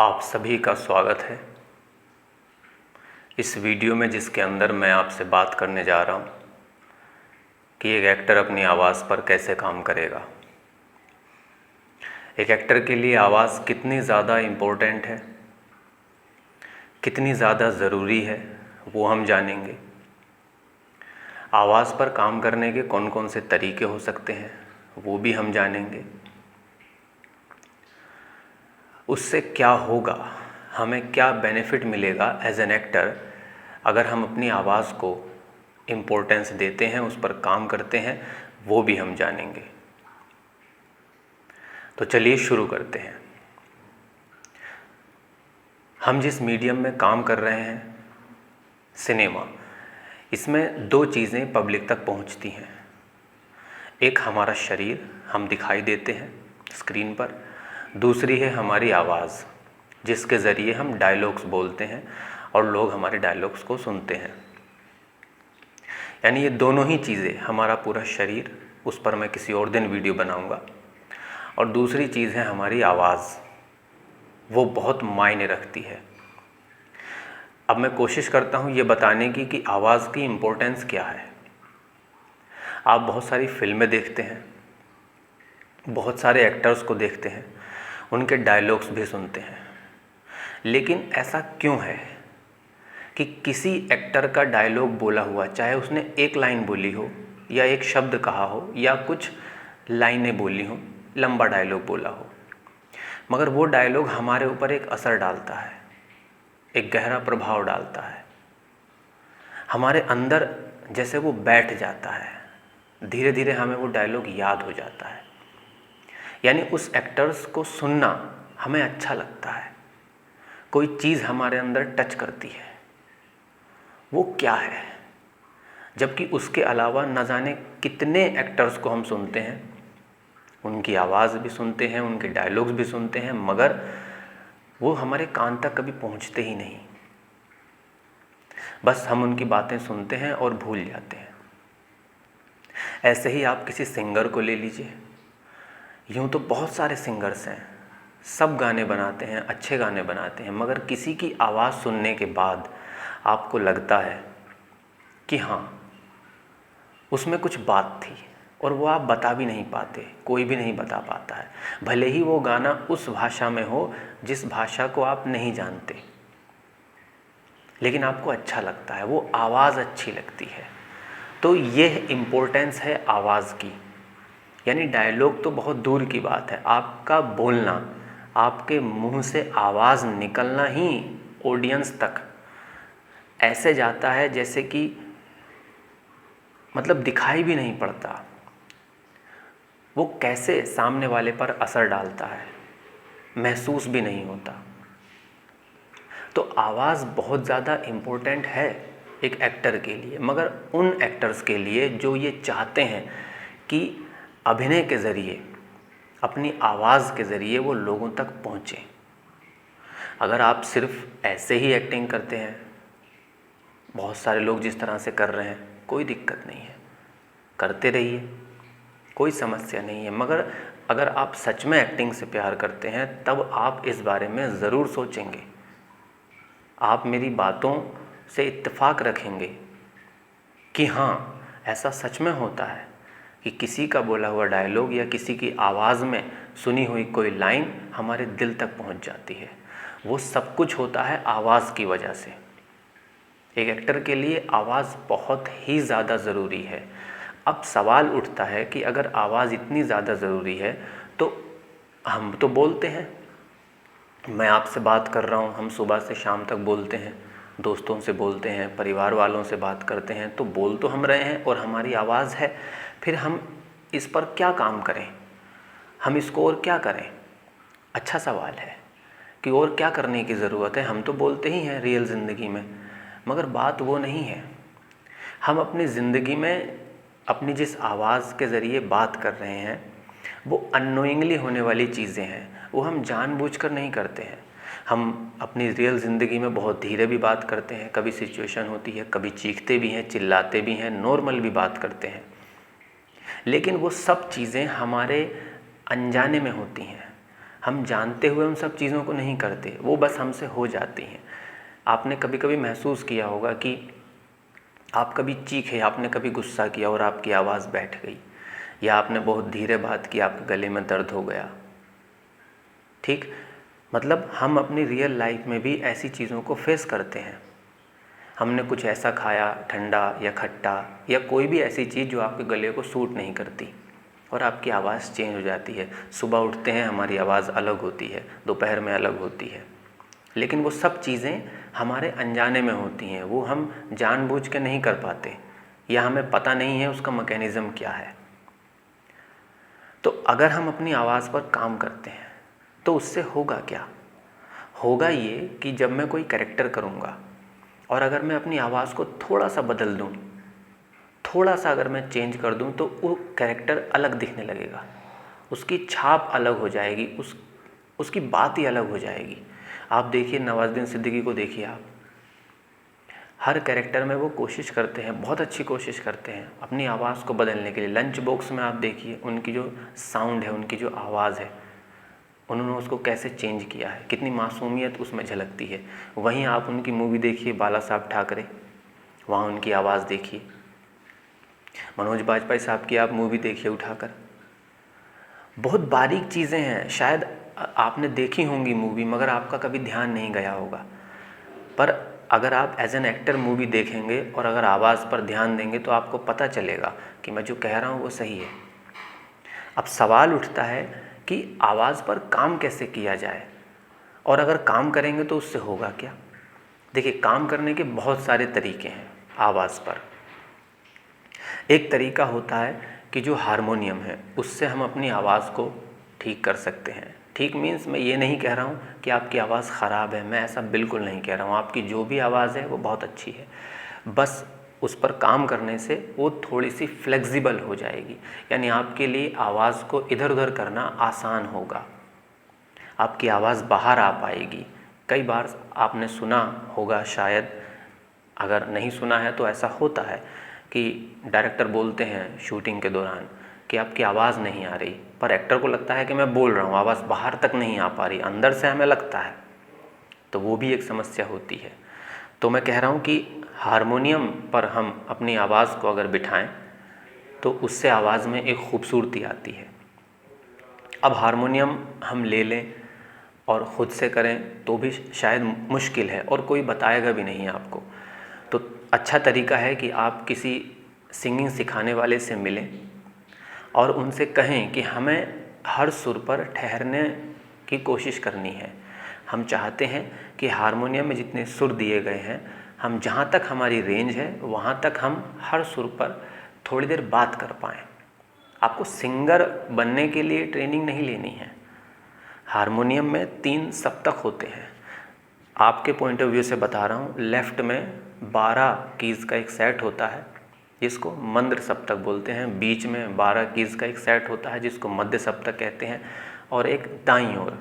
आप सभी का स्वागत है इस वीडियो में, जिसके अंदर मैं आपसे बात करने जा रहा हूँ कि एक एक्टर अपनी आवाज़ पर कैसे काम करेगा। एक एक्टर के लिए आवाज़ कितनी ज़्यादा इम्पोर्टेंट है, कितनी ज़्यादा ज़रूरी है, वो हम जानेंगे। आवाज़ पर काम करने के कौन कौन से तरीके हो सकते हैं, वो भी हम जानेंगे। उससे क्या होगा, हमें क्या बेनिफिट मिलेगा एज एन एक्टर अगर हम अपनी आवाज़ को इम्पोर्टेंस देते हैं, उस पर काम करते हैं, वो भी हम जानेंगे। तो चलिए शुरू करते हैं। हम जिस मीडियम में काम कर रहे हैं, सिनेमा, इसमें दो चीज़ें पब्लिक तक पहुंचती हैं। एक हमारा शरीर, हम दिखाई देते हैं स्क्रीन पर। दूसरी है हमारी आवाज़, जिसके ज़रिए हम डायलॉग्स बोलते हैं और लोग हमारे डायलॉग्स को सुनते हैं। यानी ये दोनों ही चीज़ें, हमारा पूरा शरीर, उस पर मैं किसी और दिन वीडियो बनाऊंगा, और दूसरी चीज़ है हमारी आवाज़, वो बहुत मायने रखती है। अब मैं कोशिश करता हूँ ये बताने की कि आवाज़ की इम्पोर्टेंस क्या है। आप बहुत सारी फिल्में देखते हैं, बहुत सारे एक्टर्स को देखते हैं, उनके डायलॉग्स भी सुनते हैं, लेकिन ऐसा क्यों है कि किसी एक्टर का डायलॉग बोला हुआ, चाहे उसने एक लाइन बोली हो या एक शब्द कहा हो या कुछ लाइनें बोली हो, लंबा डायलॉग बोला हो, मगर वो डायलॉग हमारे ऊपर एक असर डालता है, एक गहरा प्रभाव डालता है, हमारे अंदर जैसे वो बैठ जाता है, धीरे धीरे हमें वो डायलॉग याद हो जाता है। यानी उस एक्टर्स को सुनना हमें अच्छा लगता है, कोई चीज़ हमारे अंदर टच करती है। वो क्या है? जबकि उसके अलावा न जाने कितने एक्टर्स को हम सुनते हैं, उनकी आवाज़ भी सुनते हैं, उनके डायलॉग्स भी सुनते हैं, मगर वो हमारे कान तक कभी पहुंचते ही नहीं। बस हम उनकी बातें सुनते हैं और भूल जाते हैं। ऐसे ही आप किसी सिंगर को ले लीजिए। यूँ तो बहुत सारे सिंगर्स हैं, सब गाने बनाते हैं, अच्छे गाने बनाते हैं, मगर किसी की आवाज़ सुनने के बाद आपको लगता है कि हाँ, उसमें कुछ बात थी, और वो आप बता भी नहीं पाते, कोई भी नहीं बता पाता है। भले ही वो गाना उस भाषा में हो जिस भाषा को आप नहीं जानते, लेकिन आपको अच्छा लगता है, वो आवाज़ अच्छी लगती है। तो यह इम्पोर्टेंस है आवाज़ की। यानी डायलॉग तो बहुत दूर की बात है, आपका बोलना, आपके मुंह से आवाज़ निकलना ही ऑडियंस तक ऐसे जाता है जैसे कि मतलब दिखाई भी नहीं पड़ता। वो कैसे सामने वाले पर असर डालता है, महसूस भी नहीं होता। तो आवाज़ बहुत ज़्यादा इम्पोर्टेंट है एक एक्टर के लिए, मगर उन एक्टर्स के लिए जो ये चाहते हैं कि अभिनय के ज़रिए, अपनी आवाज़ के ज़रिए वो लोगों तक पहुँचे। अगर आप सिर्फ ऐसे ही एक्टिंग करते हैं, बहुत सारे लोग जिस तरह से कर रहे हैं, कोई दिक्कत नहीं है, करते रहिए, कोई समस्या नहीं है। मगर अगर आप सच में एक्टिंग से प्यार करते हैं, तब आप इस बारे में ज़रूर सोचेंगे, आप मेरी बातों से इत्तेफाक रखेंगे कि हाँ, ऐसा सच में होता है कि किसी का बोला हुआ डायलॉग या किसी की आवाज़ में सुनी हुई कोई लाइन हमारे दिल तक पहुंच जाती है। वो सब कुछ होता है आवाज़ की वजह से। एक एक्टर के लिए आवाज़ बहुत ही ज़्यादा ज़रूरी है। अब सवाल उठता है कि अगर आवाज़ इतनी ज़्यादा ज़रूरी है तो हम तो बोलते हैं, मैं आपसे बात कर रहा हूँ, हम सुबह से शाम तक बोलते हैं, दोस्तों से बोलते हैं, परिवार वालों से बात करते हैं, तो बोल तो हम रहे हैं और हमारी आवाज़ है। फिर हम इस पर क्या काम करें, हम इसको और क्या करें? अच्छा सवाल है कि और क्या करने की ज़रूरत है। हम तो बोलते ही हैं रियल ज़िंदगी में, मगर बात वो नहीं है। हम अपनी ज़िंदगी में अपनी जिस आवाज़ के ज़रिए बात कर रहे हैं, वो अननोइंगली होने वाली चीज़ें हैं, वो हम जानबूझकर नहीं करते हैं। हम अपनी रियल ज़िंदगी में बहुत धीरे भी बात करते हैं, कभी सिचुएशन होती है, कभी चीखते भी हैं, चिल्लाते भी हैं, नॉर्मल भी बात करते हैं, लेकिन वो सब चीज़ें हमारे अनजाने में होती हैं। हम जानते हुए उन सब चीज़ों को नहीं करते, वो बस हमसे हो जाती हैं। आपने कभी कभी महसूस किया होगा कि आप कभी चीखे, आपने कभी गुस्सा किया और आपकी आवाज़ बैठ गई, या आपने बहुत धीरे बात की, आपके गले में दर्द हो गया। ठीक, मतलब हम अपनी रियल लाइफ में भी ऐसी चीज़ों को फेस करते हैं। हमने कुछ ऐसा खाया, ठंडा या खट्टा, या कोई भी ऐसी चीज़ जो आपके गले को सूट नहीं करती, और आपकी आवाज़ चेंज हो जाती है। सुबह उठते हैं, हमारी आवाज़ अलग होती है, दोपहर में अलग होती है। लेकिन वो सब चीज़ें हमारे अनजाने में होती हैं, वो हम जानबूझ के नहीं कर पाते, या हमें पता नहीं है उसका मैकेनिज़्म क्या है। तो अगर हम अपनी आवाज़ पर काम करते हैं तो उससे होगा क्या? होगा ये कि जब मैं कोई कैरेक्टर करूँगा और अगर मैं अपनी आवाज़ को थोड़ा सा बदल दूँ, थोड़ा सा अगर मैं चेंज कर दूँ, तो वो कैरेक्टर अलग दिखने लगेगा, उसकी छाप अलग हो जाएगी, उसकी बात ही अलग हो जाएगी। आप देखिए नवाज़ुद्दीन सिद्दीकी को देखिए, आप हर कैरेक्टर में वो कोशिश करते हैं, बहुत अच्छी कोशिश करते हैं अपनी आवाज़ को बदलने के लिए। लंच बॉक्स में आप देखिए उनकी जो साउंड है, उनकी जो आवाज़ है, उन्होंने उसको कैसे चेंज किया है, कितनी मासूमियत उसमें झलकती है। वहीं आप उनकी मूवी देखिए बाला साहब ठाकरे, वहाँ उनकी आवाज़ देखिए। मनोज बाजपेयी साहब की आप मूवी देखिए उठाकर, बहुत बारीक चीज़ें हैं। शायद आपने देखी होंगी मूवी, मगर आपका कभी ध्यान नहीं गया होगा। पर अगर आप एज एन एक्टर मूवी देखेंगे और अगर आवाज़ पर ध्यान देंगे तो आपको पता चलेगा कि मैं जो कह रहा हूँ वो सही है। अब सवाल उठता है कि आवाज़ पर काम कैसे किया जाए, और अगर काम करेंगे तो उससे होगा क्या? देखिए, काम करने के बहुत सारे तरीके हैं आवाज़ पर। एक तरीका होता है कि जो हारमोनियम है उससे हम अपनी आवाज़ को ठीक कर सकते हैं। ठीक मीन्स मैं ये नहीं कह रहा हूँ कि आपकी आवाज़ ख़राब है, मैं ऐसा बिल्कुल नहीं कह रहा हूँ। आपकी जो भी आवाज़ है वो बहुत अच्छी है, बस उस पर काम करने से वो थोड़ी सी फ्लेक्सिबल हो जाएगी, यानी आपके लिए आवाज़ को इधर उधर करना आसान होगा, आपकी आवाज़ बाहर आ पाएगी। कई बार आपने सुना होगा शायद, अगर नहीं सुना है तो ऐसा होता है कि डायरेक्टर बोलते हैं शूटिंग के दौरान कि आपकी आवाज़ नहीं आ रही, पर एक्टर को लगता है कि मैं बोल रहा हूँ, आवाज़ बाहर तक नहीं आ पा रही, अंदर से हमें लगता है। तो वो भी एक समस्या होती है। तो मैं कह रहा हूँ कि हारमोनियम पर हम अपनी आवाज़ को अगर बिठाएं तो उससे आवाज़ में एक खूबसूरती आती है। अब हारमोनियम हम ले लें और ख़ुद से करें तो भी शायद मुश्किल है, और कोई बताएगा भी नहीं आपको। तो अच्छा तरीका है कि आप किसी सिंगिंग सिखाने वाले से मिलें और उनसे कहें कि हमें हर सुर पर ठहरने की कोशिश करनी है। हम चाहते हैं कि हारमोनियम में जितने सुर दिए गए हैं, हम जहाँ तक हमारी रेंज है वहाँ तक हम हर सुर पर थोड़ी देर बात कर पाएँ। आपको सिंगर बनने के लिए ट्रेनिंग नहीं लेनी है। हारमोनियम में 3 सप्तक होते हैं। आपके पॉइंट ऑफ व्यू से बता रहा हूँ, लेफ़्ट में 12 कीज़ का एक सेट होता है जिसको मंद्र सप्तक बोलते हैं, बीच में 12 कीज़ का एक सेट होता है जिसको मध्य सप्तक कहते हैं, और एक दाईं ओर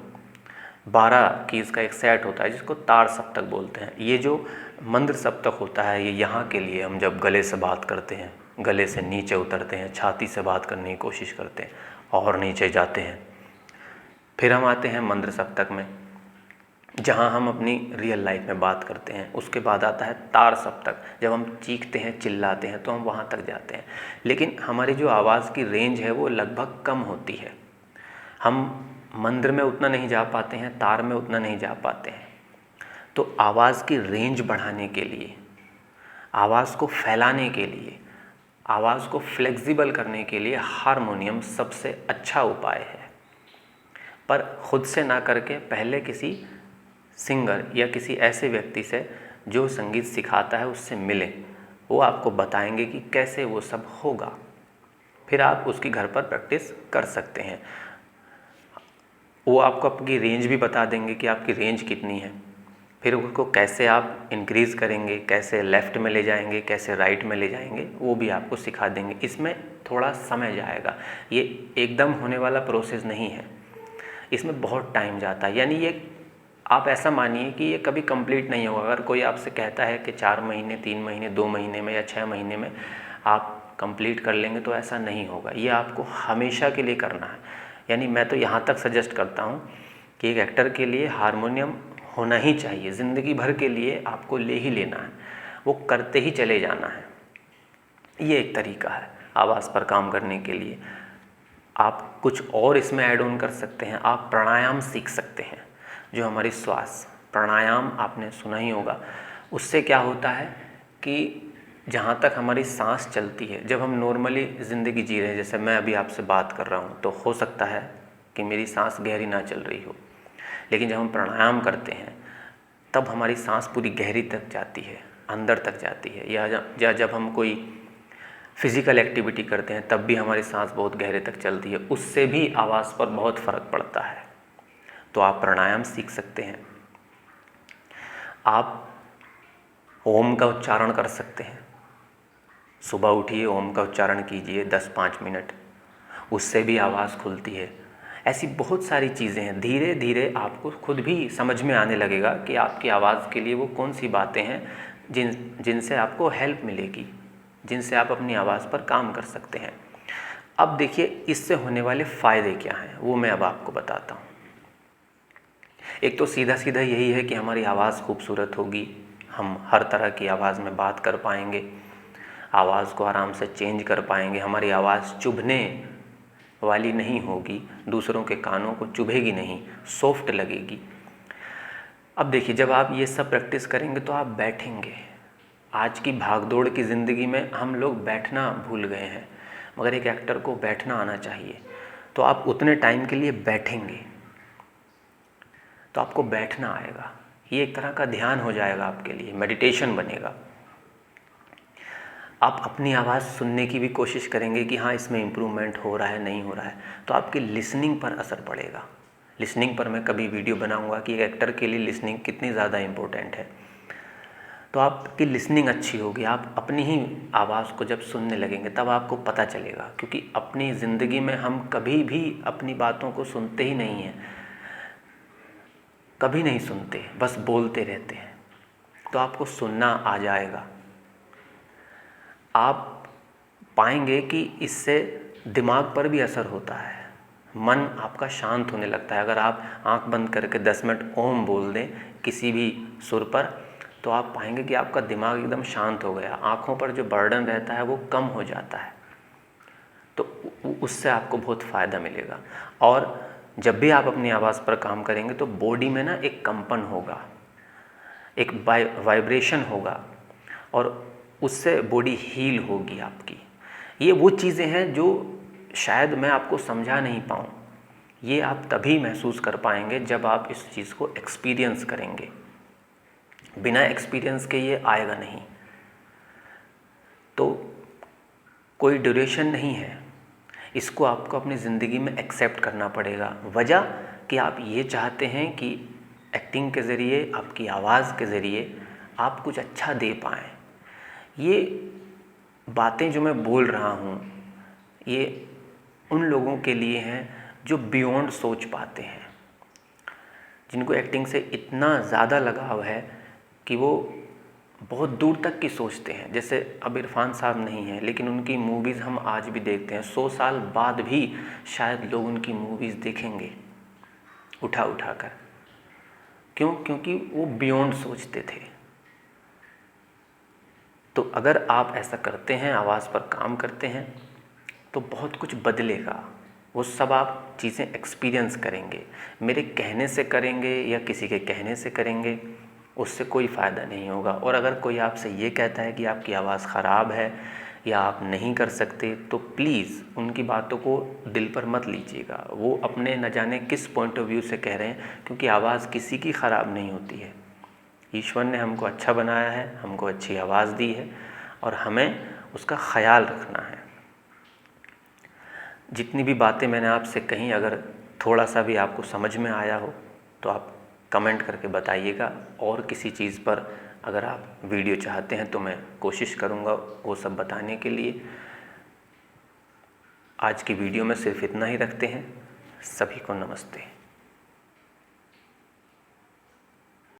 12 कीज़ का एक सेट होता है जिसको ताड़ सप्तक बोलते हैं। ये जो मंद्र सप्तक होता है ये यहाँ के लिए हम जब गले से बात करते हैं, गले से नीचे उतरते हैं, छाती से बात करने की कोशिश करते हैं और नीचे जाते हैं, फिर हम आते हैं मंद्र सप्तक में जहाँ हम अपनी रियल लाइफ में बात करते हैं। उसके बाद आता है तार सप्तक, जब हम चीखते हैं, चिल्लाते हैं तो हम वहाँ तक जाते हैं। लेकिन हमारी जो आवाज़ की रेंज है वो लगभग कम होती है, हम मंद्र में उतना नहीं जा पाते हैं, तार में उतना नहीं जा पाते हैं। तो आवाज़ की रेंज बढ़ाने के लिए, आवाज़ को फैलाने के लिए, आवाज़ को फ्लेक्सिबल करने के लिए हारमोनियम सबसे अच्छा उपाय है। पर ख़ुद से ना करके पहले किसी सिंगर या किसी ऐसे व्यक्ति से जो संगीत सिखाता है उससे मिलें, वो आपको बताएंगे कि कैसे वो सब होगा। फिर आप उसकी घर पर प्रैक्टिस कर सकते हैं। वो आपको आपकी रेंज भी बता देंगे कि आपकी रेंज कितनी है, फिर उसको कैसे आप इंक्रीज़ करेंगे, कैसे लेफ़्ट में ले जाएंगे, कैसे राइट में ले जाएंगे, वो भी आपको सिखा देंगे। इसमें थोड़ा समय जाएगा, ये एकदम होने वाला प्रोसेस नहीं है, इसमें बहुत टाइम जाता है। यानी ये आप ऐसा मानिए कि ये कभी कंप्लीट नहीं होगा। अगर कोई आपसे कहता है कि 4 महीने, 3 महीने, 2 महीने में या 6 महीने में आप कंप्लीट कर लेंगे, तो ऐसा नहीं होगा। ये आपको हमेशा के लिए करना है। यानी मैं तो यहाँ तक सजेस्ट करता हूँ कि एक एक्टर के लिए हारमोनियम होना ही चाहिए, ज़िंदगी भर के लिए आपको ले ही लेना है, वो करते ही चले जाना है। ये एक तरीका है आवाज़ पर काम करने के लिए। आप कुछ और इसमें ऐड ऑन कर सकते हैं। आप प्राणायाम सीख सकते हैं, जो हमारी श्वास प्राणायाम आपने सुना ही होगा। उससे क्या होता है कि जहाँ तक हमारी सांस चलती है, जब हम नॉर्मली ज़िंदगी जी रहे हैं, जैसे मैं अभी आपसे बात कर रहा हूँ, तो हो सकता है कि मेरी सांस गहरी ना चल रही हो, लेकिन जब हम प्राणायाम करते हैं तब हमारी सांस पूरी गहरी तक जाती है, अंदर तक जाती है। या जब हम कोई फिज़िकल एक्टिविटी करते हैं तब भी हमारी सांस बहुत गहरे तक चलती है, उससे भी आवाज़ पर बहुत फ़र्क पड़ता है। तो आप प्राणायाम सीख सकते हैं। आप ओम का उच्चारण कर सकते हैं। सुबह उठिए, ओम का उच्चारण कीजिए 10-5 मिनट, उससे भी आवाज़ खुलती है। ऐसी बहुत सारी चीज़ें हैं। धीरे धीरे आपको खुद भी समझ में आने लगेगा कि आपकी आवाज़ के लिए वो कौन सी बातें हैं जिनसे आपको हेल्प मिलेगी, जिनसे आप अपनी आवाज़ पर काम कर सकते हैं। अब देखिए, इससे होने वाले फ़ायदे क्या हैं, वो मैं अब आपको बताता हूँ। एक तो सीधा सीधा यही है कि हमारी आवाज़ खूबसूरत होगी, हम हर तरह की आवाज़ में बात कर पाएंगे, आवाज़ को आराम से चेंज कर पाएंगे, हमारी आवाज़ चुभने वाली नहीं होगी, दूसरों के कानों को चुभेगी नहीं, सॉफ्ट लगेगी। अब देखिए, जब आप ये सब प्रैक्टिस करेंगे तो आप बैठेंगे। आज की भागदौड़ की ज़िंदगी में हम लोग बैठना भूल गए हैं, मगर एक एक्टर को बैठना आना चाहिए। तो आप उतने टाइम के लिए बैठेंगे तो आपको बैठना आएगा। ये एक तरह का ध्यान हो जाएगा आपके लिए, मेडिटेशन बनेगा। आप अपनी आवाज़ सुनने की भी कोशिश करेंगे कि हाँ, इसमें इम्प्रूवमेंट हो रहा है, नहीं हो रहा है, तो आपकी लिसनिंग पर असर पड़ेगा। लिसनिंग पर मैं कभी वीडियो बनाऊंगा कि एक एक्टर के लिए लिसनिंग कितनी ज़्यादा इम्पोर्टेंट है। तो आपकी लिसनिंग अच्छी होगी, आप अपनी ही आवाज़ को जब सुनने लगेंगे तब आपको पता चलेगा। क्योंकि अपनी ज़िंदगी में हम कभी भी अपनी बातों को सुनते ही नहीं हैं, कभी नहीं सुनते, बस बोलते रहते हैं। तो आपको सुनना आ जाएगा। आप पाएंगे कि इससे दिमाग पर भी असर होता है, मन आपका शांत होने लगता है। अगर आप आंख बंद करके 10 मिनट ओम बोल दें किसी भी सुर पर, तो आप पाएंगे कि आपका दिमाग एकदम शांत हो गया, आँखों पर जो बर्डन रहता है वो कम हो जाता है। तो उससे आपको बहुत फ़ायदा मिलेगा। और जब भी आप अपनी आवाज़ पर काम करेंगे तो बॉडी में ना एक कंपन होगा, एक वाइब्रेशन होगा, और उससे बॉडी हील होगी आपकी। ये वो चीज़ें हैं जो शायद मैं आपको समझा नहीं पाऊँ। ये आप तभी महसूस कर पाएंगे जब आप इस चीज़ को एक्सपीरियंस करेंगे। बिना एक्सपीरियंस के ये आएगा नहीं। तो कोई ड्यूरेशन नहीं है, इसको आपको अपनी ज़िंदगी में एक्सेप्ट करना पड़ेगा। वजह कि आप ये चाहते हैं कि एक्टिंग के ज़रिए, आपकी आवाज़ के ज़रिए आप कुछ अच्छा दे पाएँ। ये बातें जो मैं बोल रहा हूँ ये उन लोगों के लिए हैं जो बियॉन्ड सोच पाते हैं, जिनको एक्टिंग से इतना ज़्यादा लगाव है कि वो बहुत दूर तक की सोचते हैं। जैसे अब इरफान साहब नहीं हैं, लेकिन उनकी मूवीज़ हम आज भी देखते हैं। 100 साल बाद भी शायद लोग उनकी मूवीज़ देखेंगे उठा उठा कर। क्यों? क्योंकि वो बियॉन्ड सोचते थे। तो अगर आप ऐसा करते हैं, आवाज़ पर काम करते हैं, तो बहुत कुछ बदलेगा। वो सब आप चीज़ें एक्सपीरियंस करेंगे। मेरे कहने से करेंगे या किसी के कहने से करेंगे, उससे कोई फ़ायदा नहीं होगा। और अगर कोई आपसे ये कहता है कि आपकी आवाज़ ख़राब है या आप नहीं कर सकते, तो प्लीज़ उनकी बातों को दिल पर मत लीजिएगा। वो अपने न जाने किस पॉइंट ऑफ व्यू से कह रहे हैं, क्योंकि आवाज़ किसी की ख़राब नहीं होती है। ईश्वर ने हमको अच्छा बनाया है, हमको अच्छी आवाज़ दी है, और हमें उसका ख़याल रखना है। जितनी भी बातें मैंने आपसे कहीं, अगर थोड़ा सा भी आपको समझ में आया हो तो आप कमेंट करके बताइएगा। और किसी चीज़ पर अगर आप वीडियो चाहते हैं तो मैं कोशिश करूँगा वो सब बताने के लिए। आज की वीडियो में सिर्फ इतना ही रखते हैं। सभी को नमस्ते।